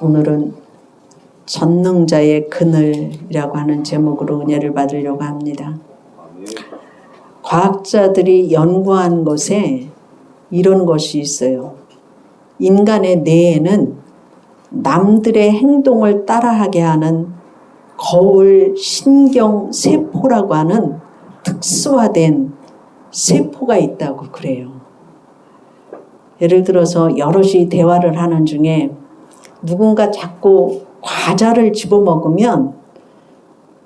오늘은 전능자의 그늘이라고 하는 제목으로 은혜를 받으려고 합니다. 과학자들이 연구한 것에 이런 것이 있어요. 인간의 뇌에는 남들의 행동을 따라하게 하는 거울 신경 세포라고 하는 특수화된 세포가 있다고 그래요. 예를 들어서 여럿이 대화를 하는 중에 누군가 자꾸 과자를 집어먹으면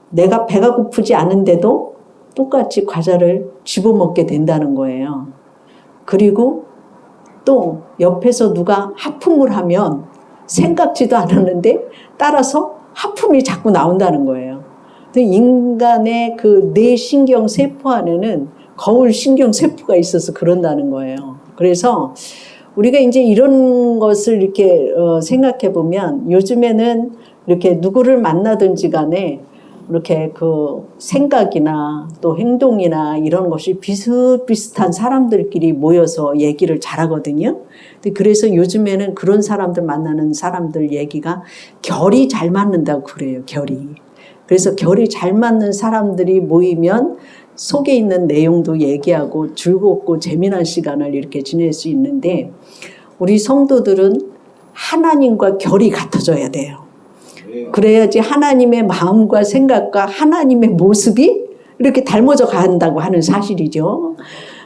내가 배가 고프지 않은데도 똑같이 과자를 집어먹게 된다는 거예요. 그리고 또 옆에서 누가 하품을 하면 생각지도 않았는데 따라서 하품이 자꾸 나온다는 거예요. 인간의 그 뇌신경 세포 안에는 거울 신경 세포가 있어서 그런다는 거예요. 그래서 우리가 이제 이런 것을 이렇게 생각해 보면 요즘에는 이렇게 누구를 만나든지 간에 이렇게 그 생각이나 또 행동이나 이런 것이 비슷비슷한 사람들끼리 모여서 얘기를 잘하거든요. 그래서 요즘에는 그런 사람들 만나는 사람들 얘기가 결이 잘 맞는다고 그래요. 결이. 그래서 결이 잘 맞는 사람들이 모이면 속에 있는 내용도 얘기하고 즐겁고 재미난 시간을 이렇게 지낼 수 있는데 우리 성도들은 하나님과 결이 같아져야 돼요. 그래야지 하나님의 마음과 생각과 하나님의 모습이 이렇게 닮아져 간다고 하는 사실이죠.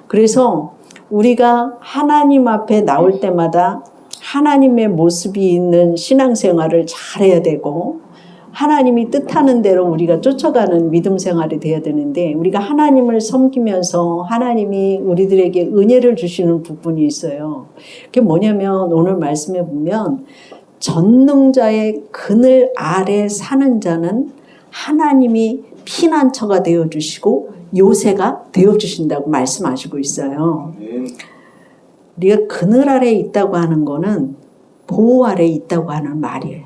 그래서 우리가 하나님 앞에 나올 때마다 하나님의 모습이 있는 신앙생활을 잘해야 되고 하나님이 뜻하는 대로 우리가 쫓아가는 믿음 생활이 되어야 되는데 우리가 하나님을 섬기면서 하나님이 우리들에게 은혜를 주시는 부분이 있어요. 그게 뭐냐면 오늘 말씀해 보면 전능자의 그늘 아래 사는 자는 하나님이 피난처가 되어주시고 요새가 되어주신다고 말씀하시고 있어요. 우리가 그늘 아래에 있다고 하는 거는 보호 아래에 있다고 하는 말이에요.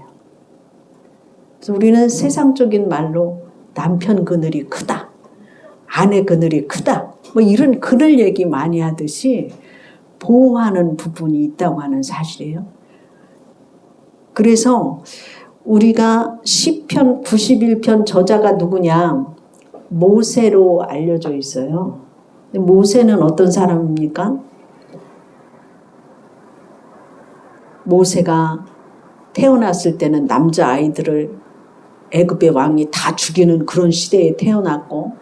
그래서 우리는 세상적인 말로 남편 그늘이 크다, 아내 그늘이 크다, 뭐 이런 그늘 얘기 많이 하듯이 보호하는 부분이 있다고 하는 사실이에요. 그래서 우리가 시편 91편 저자가 누구냐? 모세로 알려져 있어요. 모세는 어떤 사람입니까? 모세가 태어났을 때는 남자아이들을 애굽의 왕이 다 죽이는 그런 시대에 태어났고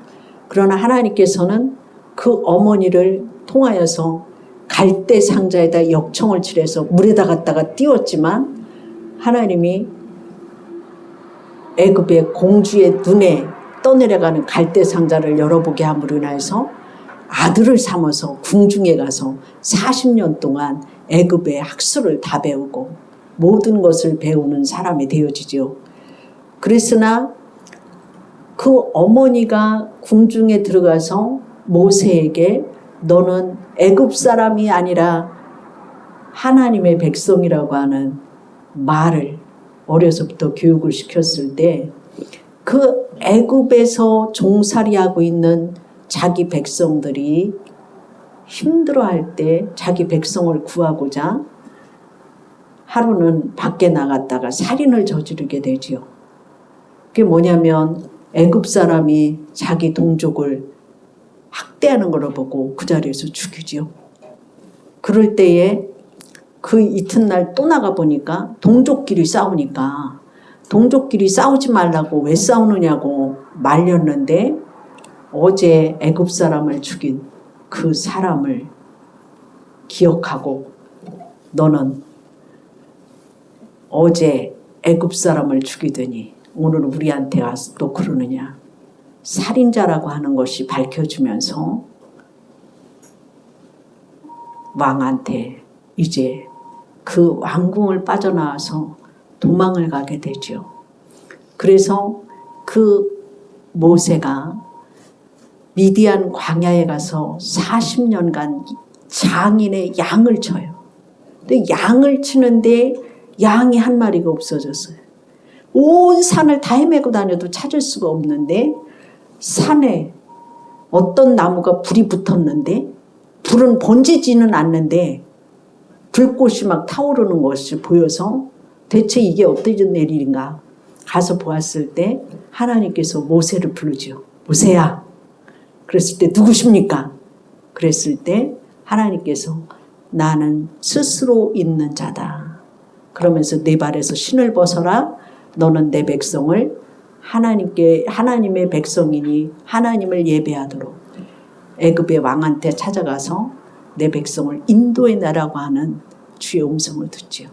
그러나 하나님께서는 그 어머니를 통하여서 갈대 상자에다 역청을 칠해서 물에다 갖다가 띄웠지만 하나님이 애굽의 공주의 눈에 떠내려가는 갈대 상자를 열어보게 함으로 인해서 아들을 삼아서 궁중에 가서 40년 동안 애굽의 학술을 다 배우고 모든 것을 배우는 사람이 되어지죠. 그랬으나 그 어머니가 궁중에 들어가서 모세에게 너는 애굽 사람이 아니라 하나님의 백성이라고 하는 말을 어려서부터 교육을 시켰을 때 그 애굽에서 종살이하고 있는 자기 백성들이 힘들어할 때 자기 백성을 구하고자 하루는 밖에 나갔다가 살인을 저지르게 되지요. 그게 뭐냐면 애굽 사람이 자기 동족을 학대하는 걸 보고 그 자리에서 죽이지요. 그럴 때에 그 이튿날 또 나가 보니까 동족끼리 싸우니까 동족끼리 싸우지 말라고 왜 싸우느냐고 말렸는데 어제 애굽 사람을 죽인 그 사람을 기억하고 너는 어제 애굽 사람을 죽이더니 오늘 우리한테 와서 또 그러느냐. 살인자라고 하는 것이 밝혀지면서 왕한테 이제 그 왕궁을 빠져나와서 도망을 가게 되죠. 그래서 그 모세가 미디안 광야에 가서 40년간 장인의 양을 쳐요. 근데 양을 치는데 양이 한 마리가 없어졌어요. 온 산을 다 헤매고 다녀도 찾을 수가 없는데 산에 어떤 나무가 불이 붙었는데 불은 번지지는 않는데 불꽃이 막 타오르는 것이 보여서 대체 이게 어떤 일인가? 가서 보았을 때 하나님께서 모세를 부르죠. 모세야. 그랬을 때 누구십니까? 그랬을 때 하나님께서 나는 스스로 있는 자다. 그러면서 네 발에서 신을 벗어라. 너는 내 백성을 하나님의 백성이니 하나님을 예배하도록 애굽의 왕한테 찾아가서 내 백성을 인도해 나라고 하는 주의 음성을 듣지요.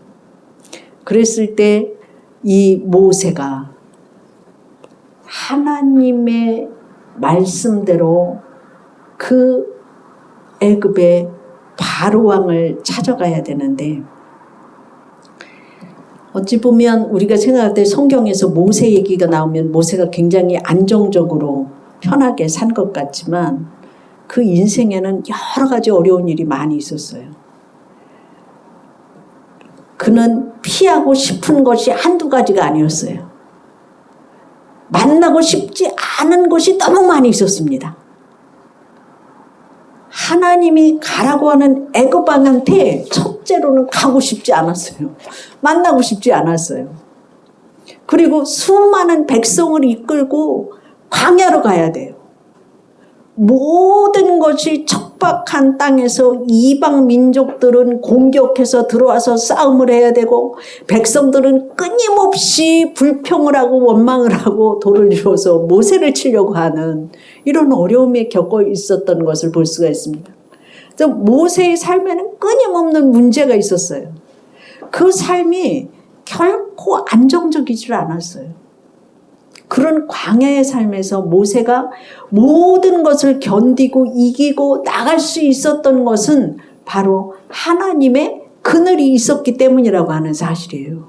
그랬을 때 이 모세가 하나님의 말씀대로 그 애굽의 바로 왕을 찾아가야 되는데, 어찌 보면 우리가 생각할 때 성경에서 모세 얘기가 나오면 모세가 굉장히 안정적으로 편하게 산 것 같지만 그 인생에는 여러 가지 어려운 일이 많이 있었어요. 그는 피하고 싶은 것이 한두 가지가 아니었어요. 만나고 싶지 않은 것이 너무 많이 있었습니다. 하나님이 가라고 하는 애굽 왕한테 첫째로는 가고 싶지 않았어요. 만나고 싶지 않았어요. 그리고 수많은 백성을 이끌고 광야로 가야 돼요. 모든 것이 척박한 땅에서 이방 민족들은 공격해서 들어와서 싸움을 해야 되고, 백성들은 끊임없이 불평을 하고 원망을 하고 돌을 이루어서 모세를 치려고 하는 이런 어려움에 겪어 있었던 것을 볼 수가 있습니다. 그래서 모세의 삶에는 끊임없는 문제가 있었어요. 그 삶이 결코 안정적이지 않았어요. 그런 광야의 삶에서 모세가 모든 것을 견디고 이기고 나갈 수 있었던 것은 바로 하나님의 그늘이 있었기 때문이라고 하는 사실이에요.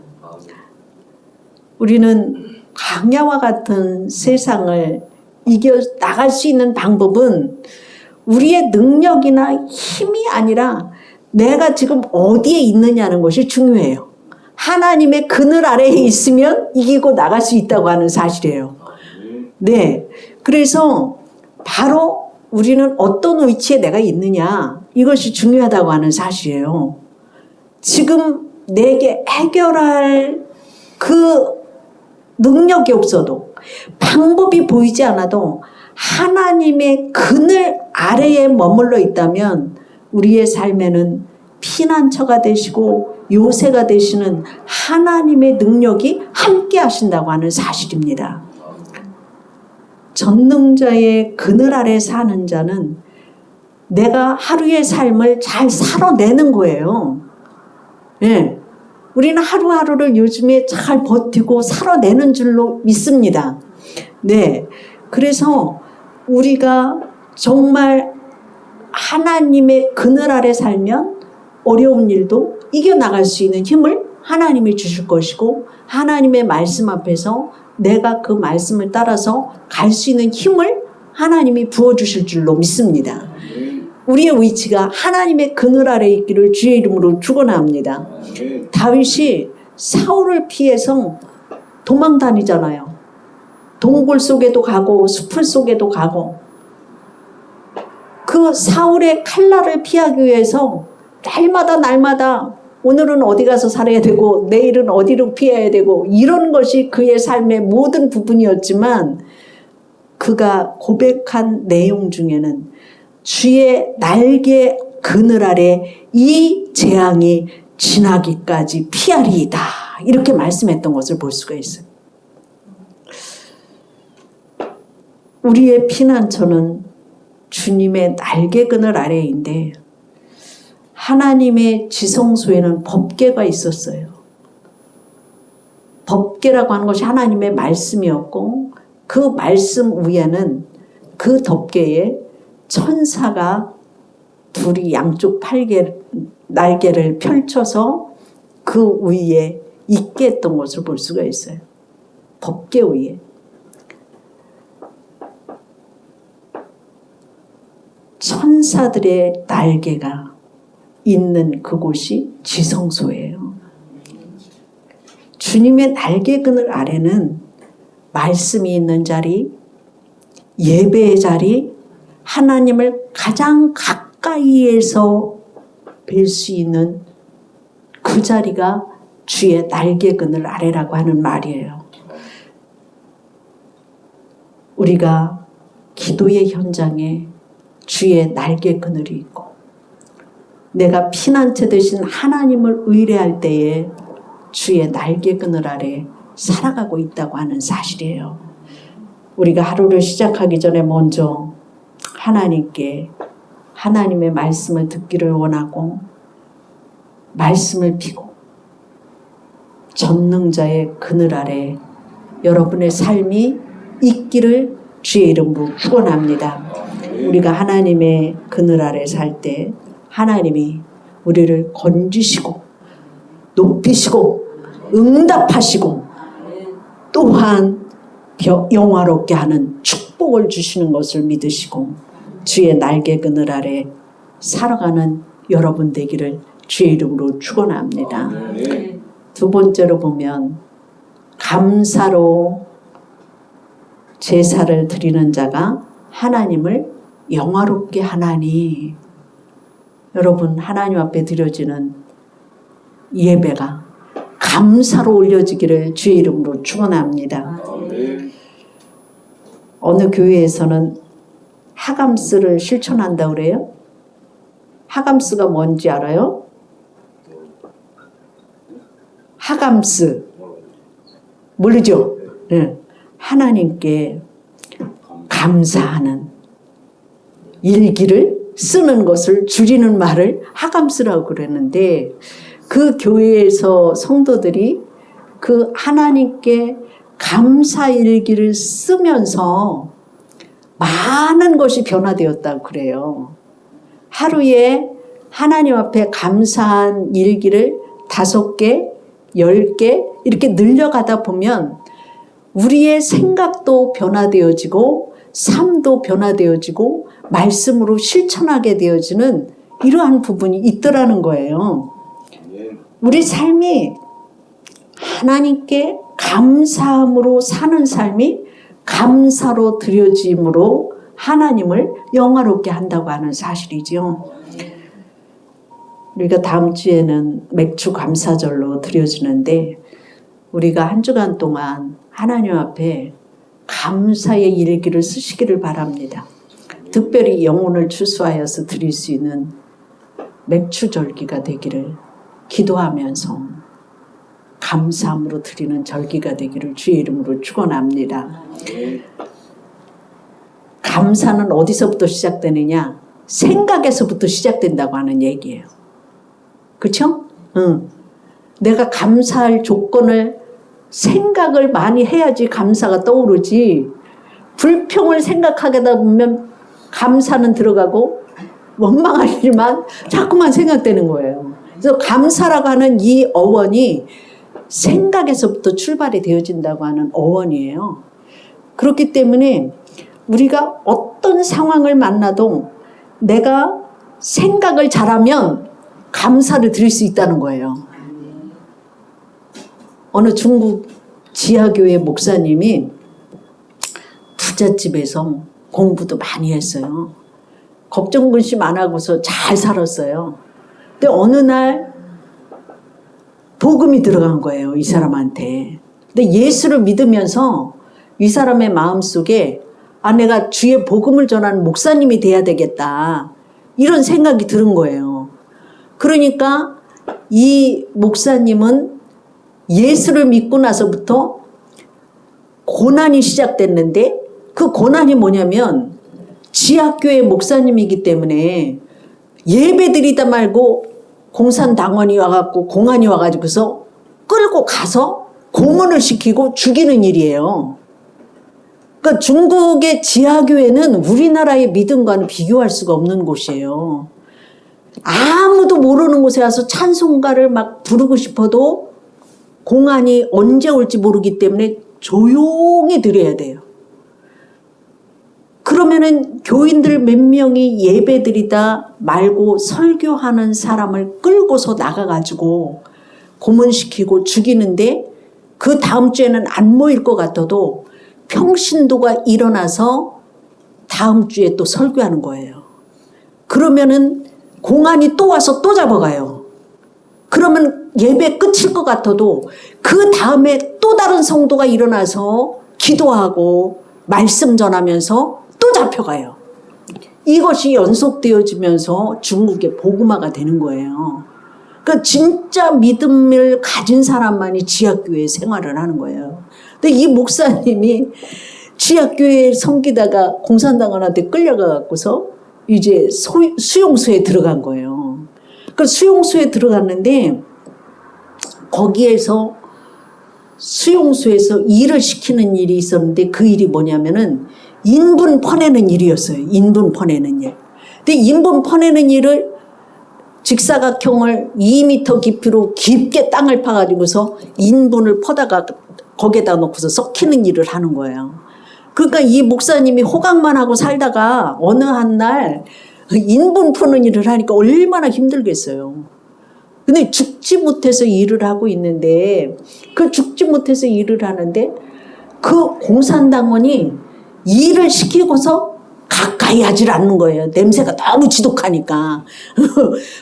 우리는 광야와 같은 세상을 이겨 나갈 수 있는 방법은 우리의 능력이나 힘이 아니라 내가 지금 어디에 있느냐는 것이 중요해요. 하나님의 그늘 아래에 있으면 이기고 나갈 수 있다고 하는 사실이에요. 네. 그래서 바로 우리는 어떤 위치에 내가 있느냐, 이것이 중요하다고 하는 사실이에요. 지금 내게 해결할 그 능력이 없어도, 방법이 보이지 않아도 하나님의 그늘 아래에 머물러 있다면 우리의 삶에는 피난처가 되시고 요새가 되시는 하나님의 능력이 함께 하신다고 하는 사실입니다. 전능자의 그늘 아래 사는 자는 내가 하루의 삶을 잘 살아내는 거예요. 네. 우리는 하루하루를 요즘에 잘 버티고 살아내는 줄로 믿습니다. 네. 그래서 우리가 정말 하나님의 그늘 아래 살면 어려운 일도 이겨나갈 수 있는 힘을 하나님이 주실 것이고, 하나님의 말씀 앞에서 내가 그 말씀을 따라서 갈 수 있는 힘을 하나님이 부어주실 줄로 믿습니다. 우리의 위치가 하나님의 그늘 아래에 있기를 주의 이름으로 축원합니다. 다윗이 사울을 피해서 도망 다니잖아요. 동굴 속에도 가고 숲을 속에도 가고, 그 사울의 칼날을 피하기 위해서 날마다 오늘은 어디 가서 살아야 되고 내일은 어디로 피해야 되고, 이런 것이 그의 삶의 모든 부분이었지만 그가 고백한 내용 중에는 주의 날개 그늘 아래 이 재앙이 지나기까지 피하리이다, 이렇게 말씀했던 것을 볼 수가 있어요. 우리의 피난처는 주님의 날개 그늘 아래인데, 하나님의 지성소에는 법궤가 있었어요. 법궤라고 하는 것이 하나님의 말씀이었고, 그 말씀 위에는 그 덮개에 천사가 둘이 양쪽 날개를 펼쳐서 그 위에 있게 했던 것을 볼 수가 있어요. 법궤 위에. 천사들의 날개가 있는 그곳이 지성소예요. 주님의 날개 그늘 아래는 말씀이 있는 자리, 예배의 자리, 하나님을 가장 가까이에서 뵐 수 있는 그 자리가 주의 날개그늘 아래라고 하는 말이에요. 우리가 기도의 현장에 주의 날개그늘이 있고 내가 피난처 되신 하나님을 의뢰할 때에 주의 날개그늘 아래 살아가고 있다고 하는 사실이에요. 우리가 하루를 시작하기 전에 먼저 하나님께 하나님의 말씀을 듣기를 원하고 말씀을 피고 전능자의 그늘 아래 여러분의 삶이 있기를 주의 이름으로 축원합니다. 우리가 하나님의 그늘 아래 살 때 하나님이 우리를 건지시고 높이시고 응답하시고 또한 영화롭게 하는 축복을 주시는 것을 믿으시고 주의 날개 그늘 아래 살아가는 여러분 되기를 주의 이름으로 축원합니다. 두 번째로 보면 감사로 제사를 드리는 자가 하나님을 영화롭게 하나니. 여러분, 하나님 앞에 드려지는 예배가 감사로 올려지기를 주의 이름으로 축원합니다. 어느 교회에서는 하감스를 실천한다고 그래요? 하감스가 뭔지 알아요? 하감스 모르죠? 네. 하나님께 감사하는 일기를 쓰는 것을 줄이는 말을 하감스라고 그랬는데 그 교회에서 성도들이 그 하나님께 감사 일기를 쓰면서 많은 것이 변화되었다고 그래요. 하루에 하나님 앞에 감사한 일기를 5개, 10개 이렇게 늘려가다 보면 우리의 생각도 변화되어지고 삶도 변화되어지고 말씀으로 실천하게 되어지는 이러한 부분이 있더라는 거예요. 우리 삶이 하나님께 감사함으로 사는 삶이 감사로 드려짐으로 하나님을 영화롭게 한다고 하는 사실이죠. 우리가 다음 주에는 맥주 감사절로 드려지는데 우리가 한 주간 동안 하나님 앞에 감사의 일기를 쓰시기를 바랍니다. 특별히 영혼을 추수하여서 드릴 수 있는 맥주절기가 되기를 기도하면서 감사함으로 드리는 절기가 되기를 주의 이름으로 축원합니다. 감사는 어디서부터 시작되느냐? 생각에서부터 시작된다고 하는 얘기예요. 그렇죠? 내가 감사할 조건을 생각을 많이 해야지 감사가 떠오르지 불평을 생각하다 보면 감사는 들어가고 원망할 일만 자꾸만 생각되는 거예요. 그래서 감사라고 하는 이 어원이 생각에서부터 출발이 되어진다고 하는 어원이에요. 그렇기 때문에 우리가 어떤 상황을 만나도 내가 생각을 잘하면 감사를 드릴 수 있다는 거예요. 어느 중국 지하교회 목사님이 부잣집에서 공부도 많이 했어요. 걱정 근심 안 하고서 잘 살았어요. 근데 어느 날 복음이 들어간 거예요, 이 사람한테. 근데 예수를 믿으면서 이 사람의 마음속에 내가 주의 복음을 전하는 목사님이 돼야 되겠다. 이런 생각이 드는 거예요. 그러니까 이 목사님은 예수를 믿고 나서부터 고난이 시작됐는데 그 고난이 뭐냐면 지하교회 목사님이기 때문에 예배드리다 말고 공산당원이 와갖고 공안이 와가지고서 끌고 가서 고문을 시키고 죽이는 일이에요. 그러니까 중국의 지하교회는 우리나라의 믿음과는 비교할 수가 없는 곳이에요. 아무도 모르는 곳에 와서 찬송가를 막 부르고 싶어도 공안이 언제 올지 모르기 때문에 조용히 드려야 돼요. 그러면은 교인들 몇 명이 예배드리다 말고 설교하는 사람을 끌고서 나가가지고 고문시키고 죽이는데 그 다음 주에는 안 모일 것 같아도 평신도가 일어나서 다음 주에 또 설교하는 거예요. 그러면은 공안이 또 와서 또 잡아가요. 그러면 예배 끝일 것 같아도 그 다음에 또 다른 성도가 일어나서 기도하고 말씀 전하면서 또 잡혀가요. 이것이 연속되어지면서 중국의 복음화가 되는 거예요. 그러니까 진짜 믿음을 가진 사람만이 지하교회 생활을 하는 거예요. 근데 이 목사님이 지하교회 섬기다가 공산당원한테 끌려가갖고서 이제 수용소에 들어간 거예요. 그 수용소에 들어갔는데 거기에서 수용소에서 일을 시키는 일이 있었는데 그 일이 뭐냐면은 인분 퍼내는 일이었어요. 인분 퍼내는 일. 근데 인분 퍼내는 일을 직사각형을 2m 깊이로 깊게 땅을 파가지고서 인분을 퍼다가 거기에다 놓고서 썩히는 일을 하는 거예요. 그러니까 이 목사님이 호강만 하고 살다가 어느 한 날 인분 푸는 일을 하니까 얼마나 힘들겠어요. 근데 죽지 못해서 일을 하고 있는데 그 죽지 못해서 일을 하는데 그 공산당원이 일을 시키고서 가까이 하질 않는 거예요. 냄새가 너무 지독하니까.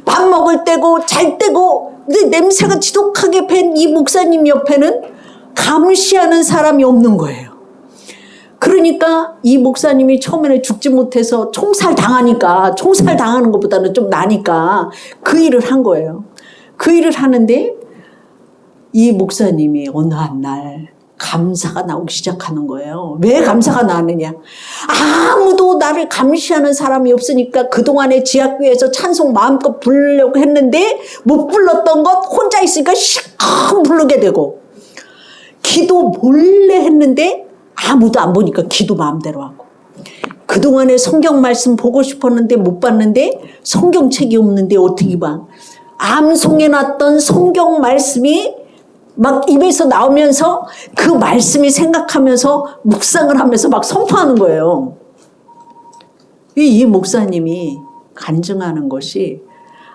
밥 먹을 때고 잘 때고 근데 냄새가 지독하게 밴 이 목사님 옆에는 감시하는 사람이 없는 거예요. 그러니까 이 목사님이 처음에는 죽지 못해서 총살 당하니까 총살 당하는 것보다는 좀 나니까 그 일을 한 거예요. 그 일을 하는데 이 목사님이 어느 한 날 감사가 나오기 시작하는 거예요. 왜 감사가 나느냐? 아무도 나를 감시하는 사람이 없으니까 그동안에 지하교회에서 찬송 마음껏 부르려고 했는데 못 불렀던 것 혼자 있으니까 실컷 부르게 되고 기도 몰래 했는데 아무도 안 보니까 기도 마음대로 하고 그동안에 성경 말씀 보고 싶었는데 못 봤는데 성경책이 없는데 어떻게 봐? 암송해놨던 성경 말씀이 막 입에서 나오면서 그 말씀이 생각하면서 묵상을 하면서 막 선포하는 거예요. 이 목사님이 간증하는 것이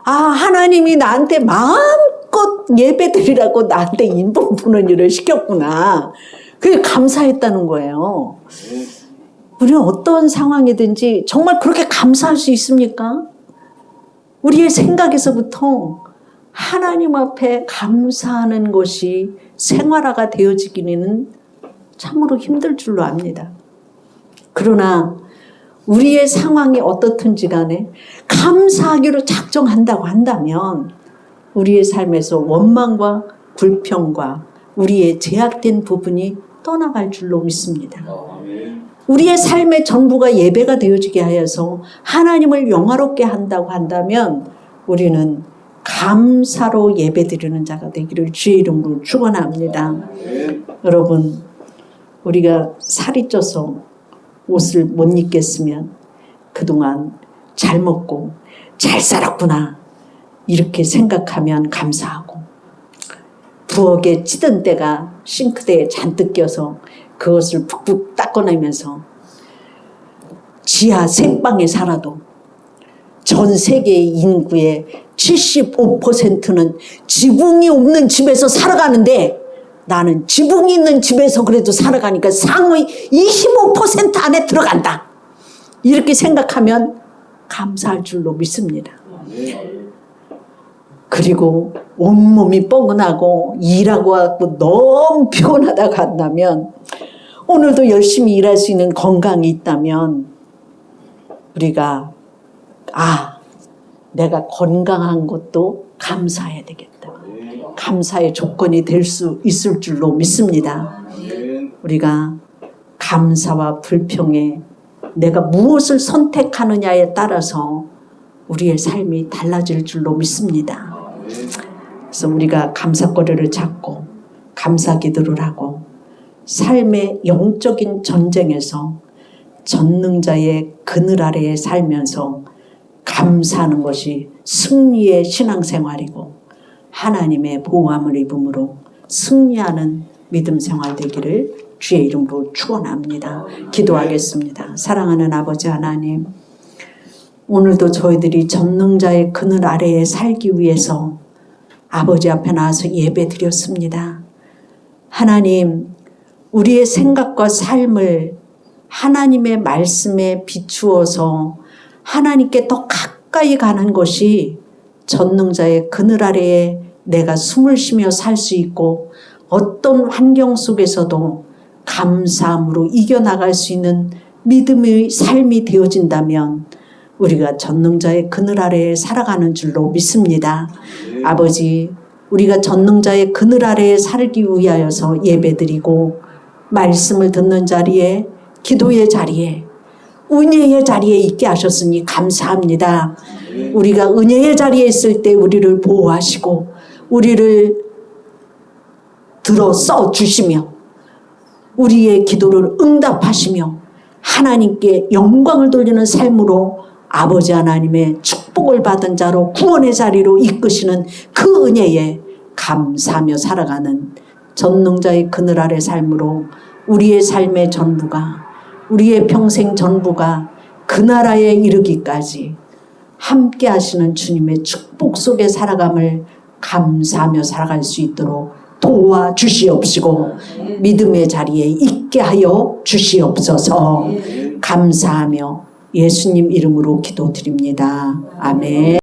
하나님이 나한테 마음껏 예배드리라고 나한테 인본 푸는 일을 시켰구나. 그게 감사했다는 거예요. 우리는 어떤 상황이든지 정말 그렇게 감사할 수 있습니까? 우리의 생각에서부터 하나님 앞에 감사하는 것이 생활화가 되어지기는 참으로 힘들 줄로 압니다. 그러나 우리의 상황이 어떻든지 간에 감사하기로 작정한다고 한다면 우리의 삶에서 원망과 불평과 우리의 제약된 부분이 떠나갈 줄로 믿습니다. 우리의 삶의 전부가 예배가 되어지게 하여서 하나님을 영화롭게 한다고 한다면 우리는 감사로 예배드리는 자가 되기를 주의 이름으로 축원합니다. 여러분, 우리가 살이 쪄서 옷을 못 입겠으면 그동안 잘 먹고 잘 살았구나 이렇게 생각하면 감사하고 부엌에 찌든 때가 싱크대에 잔뜩 껴서 그것을 푹푹 닦아내면서 지하 생방에 살아도 전 세계 인구의 75%는 지붕이 없는 집에서 살아가는데 나는 지붕이 있는 집에서 그래도 살아가니까 상위 25% 안에 들어간다. 이렇게 생각하면 감사할 줄로 믿습니다. 그리고 온몸이 뻐근하고 일하고 하고 너무 피곤하다고 한다면 오늘도 열심히 일할 수 있는 건강이 있다면 우리가 내가 건강한 것도 감사해야 되겠다. 감사의 조건이 될 수 있을 줄로 믿습니다. 우리가 감사와 불평에 내가 무엇을 선택하느냐에 따라서 우리의 삶이 달라질 줄로 믿습니다. 그래서 우리가 감사거리를 잡고 감사 기도를 하고 삶의 영적인 전쟁에서 전능자의 그늘 아래에 살면서 감사하는 것이 승리의 신앙생활이고 하나님의 보호함을 입음으로 승리하는 믿음 생활 되기를 주의 이름으로 축원합니다. 기도하겠습니다. 사랑하는 아버지 하나님, 오늘도 저희들이 전능자의 그늘 아래에 살기 위해서 아버지 앞에 나와서 예배 드렸습니다. 하나님, 우리의 생각과 삶을 하나님의 말씀에 비추어서 하나님께 더 가까이 가는 것이 전능자의 그늘 아래에 내가 숨을 쉬며 살 수 있고 어떤 환경 속에서도 감사함으로 이겨나갈 수 있는 믿음의 삶이 되어진다면 우리가 전능자의 그늘 아래에 살아가는 줄로 믿습니다. 아버지, 우리가 전능자의 그늘 아래에 살기 위하여서 예배드리고 말씀을 듣는 자리에, 기도의 자리에, 은혜의 자리에 있게 하셨으니 감사합니다. 우리가 은혜의 자리에 있을 때 우리를 보호하시고 우리를 들어 써주시며 우리의 기도를 응답하시며 하나님께 영광을 돌리는 삶으로 아버지 하나님의 축복을 받은 자로 구원의 자리로 이끄시는 그 은혜에 감사하며 살아가는 전능자의 그늘 아래 삶으로 우리의 삶의 전부가, 우리의 평생 전부가 그 나라에 이르기까지 함께 하시는 주님의 축복 속에 살아감을 감사하며 살아갈 수 있도록 도와주시옵시고 믿음의 자리에 있게 하여 주시옵소서. 감사하며 예수님 이름으로 기도드립니다. 아멘.